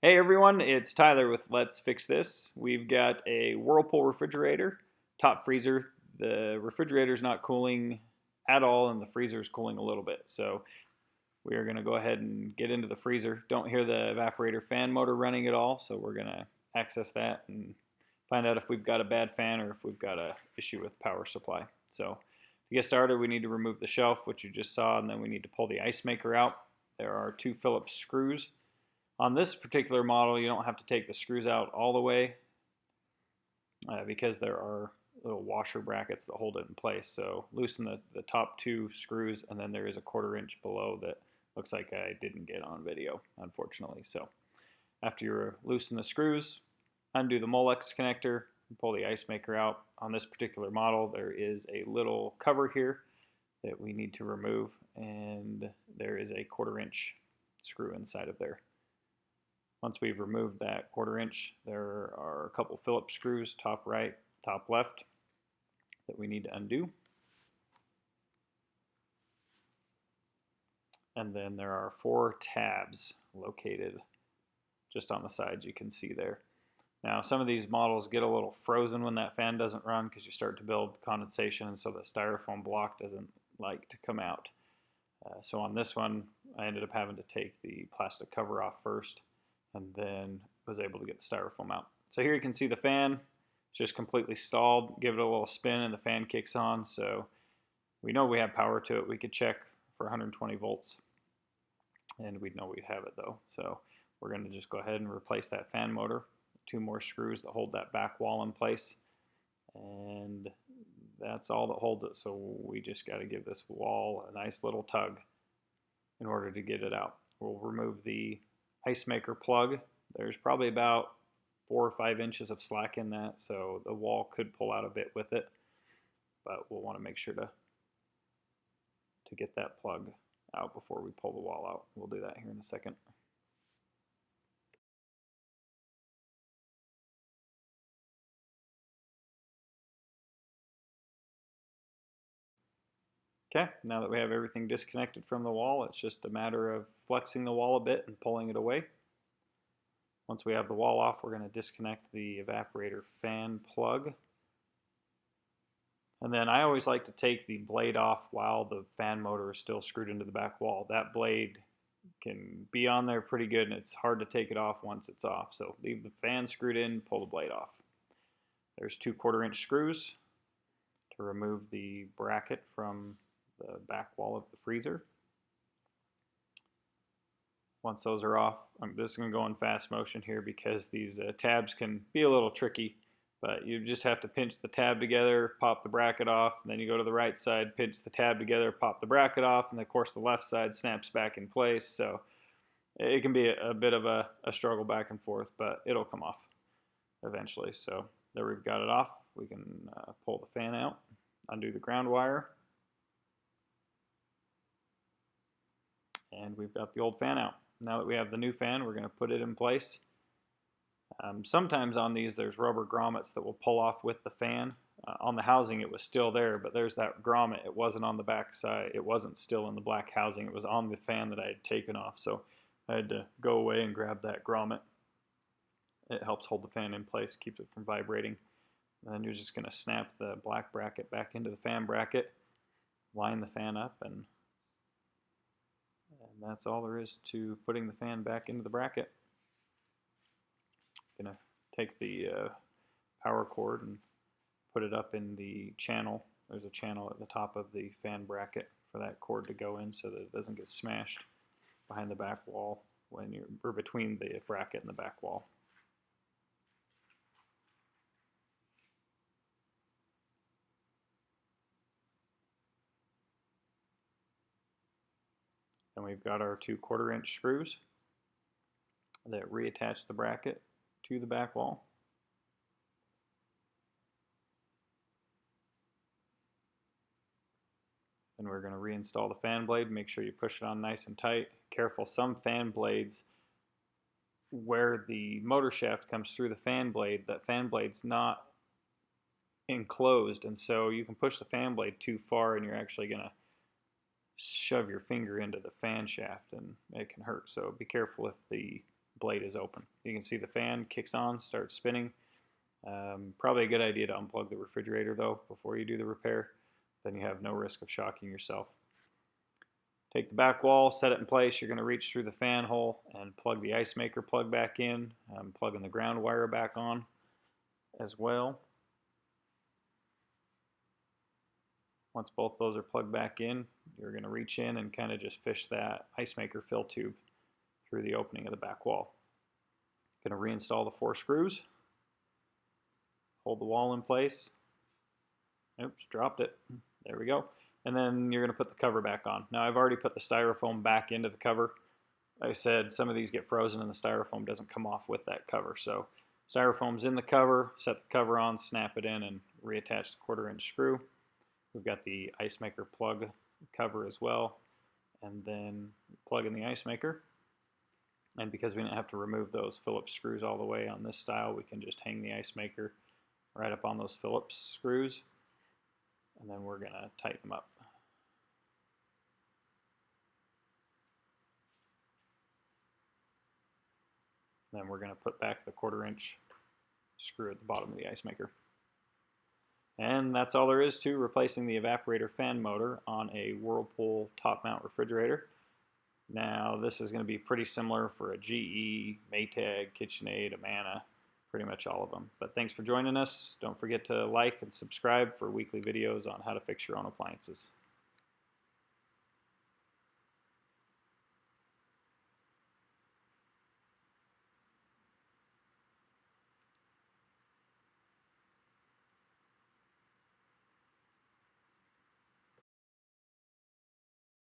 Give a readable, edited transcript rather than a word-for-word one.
Hey everyone, it's Tyler with Let's Fix This. We've got a Whirlpool refrigerator, top freezer. The refrigerator's not cooling at all and the freezer's cooling a little bit. So we are going to go ahead and get into the freezer. Don't hear the evaporator fan motor running at all, so we're going to access that and find out if we've got a bad fan or if we've got an issue with power supply. So to get started, we need to remove the shelf, which you just saw, and then we need to pull the ice maker out. There are two Phillips screws. On this particular model, you don't have to take the screws out all the way because there are little washer brackets that hold it in place. So loosen the top two screws, and then there is a 1/4 inch below that looks like I didn't get on video, unfortunately. So after you loosen the screws, undo the Molex connector, and pull the ice maker out. On this particular model, there is a little cover here that we need to remove, and there is a 1/4 inch screw inside of there. Once we've removed that 1/4 inch, there are a couple Phillips screws, top right, top left, that we need to undo. And then there are 4 tabs located just on the sides, you can see there. Now some of these models get a little frozen when that fan doesn't run because you start to build condensation, and so the styrofoam block doesn't like to come out. So on this one, I ended up having to take the plastic cover off first, and then was able to get the styrofoam out. So here you can see the fan. It's just completely stalled. Give it a little spin and the fan kicks on. So we know we have power to it. We could check for 120 volts and we'd know we'd have it though. So we're going to just go ahead and replace that fan motor. 2 more screws that hold that back wall in place. And that's all that holds it. So we just got to give this wall a nice little tug in order to get it out. We'll remove the ice maker plug. There's probably about 4 or 5 inches of slack in that, so the wall could pull out a bit with it, but we'll want to make sure to get that plug out before we pull the wall out. We'll do that here in a second. Okay, now that we have everything disconnected from the wall, it's just a matter of flexing the wall a bit and pulling it away. Once we have the wall off, we're going to disconnect the evaporator fan plug. And then I always like to take the blade off while the fan motor is still screwed into the back wall. That blade can be on there pretty good, and it's hard to take it off once it's off. So leave the fan screwed in, pull the blade off. There's 2 1/4 inch screws to remove the bracket from the back wall of the freezer. Once those are off, this is going to go in fast motion here because these tabs can be a little tricky, but you just have to pinch the tab together, pop the bracket off, and then you go to the right side, pinch the tab together, pop the bracket off, and of course the left side snaps back in place. So it can be a bit of a struggle back and forth, but it'll come off eventually. So there we've got it off. We can pull the fan out, undo the ground wire, and we've got the old fan out. Now that we have the new fan, we're going to put it in place. Sometimes on these there's rubber grommets that will pull off with the fan. On the housing it was still there, but there's that grommet. It wasn't on the back side. It wasn't still in the black housing. It was on the fan that I had taken off. So I had to go away and grab that grommet. It helps hold the fan in place, keeps it from vibrating. And then you're just going to snap the black bracket back into the fan bracket, line the fan up, and that's all there is to putting the fan back into the bracket. I'm going to take the power cord and put it up in the channel. There's a channel at the top of the fan bracket for that cord to go in so that it doesn't get smashed behind the back wall when you're, or between the bracket and the back wall. Then we've got our 2 1/4 inch screws that reattach the bracket to the back wall. Then we're going to reinstall the fan blade. Make sure you push it on nice and tight. Careful, some fan blades, where the motor shaft comes through the fan blade, that fan blade's not enclosed, and so you can push the fan blade too far and you're actually going to shove your finger into the fan shaft and it can hurt. So be careful if the blade is open. You can see the fan kicks on, starts spinning. Probably a good idea to unplug the refrigerator though before you do the repair. Then you have no risk of shocking yourself. Take the back wall, set it in place. You're going to reach through the fan hole and plug the ice maker plug back in. Plugging the ground wire back on as well. Once both those are plugged back in, you're going to reach in and kind of just fish that ice maker fill tube through the opening of the back wall. Going to reinstall the 4 screws. Hold the wall in place. Oops, dropped it. There we go. And then you're going to put the cover back on. Now I've already put the styrofoam back into the cover. Like I said, some of these get frozen and the styrofoam doesn't come off with that cover. So styrofoam's in the cover, set the cover on, snap it in, and reattach the 1/4-inch screw. We've got the ice maker plug cover as well. And then plug in the ice maker. And because we didn't have to remove those Phillips screws all the way on this style, we can just hang the ice maker right up on those Phillips screws. And then we're going to tighten them up. Then we're going to put back the 1/4-inch screw at the bottom of the ice maker. And that's all there is to replacing the evaporator fan motor on a Whirlpool top mount refrigerator. Now this is going to be pretty similar for a GE, Maytag, Kitchenaid, Amana, pretty much all of them. But thanks for joining us. Don't forget to like and subscribe for weekly videos on how to fix your own appliances.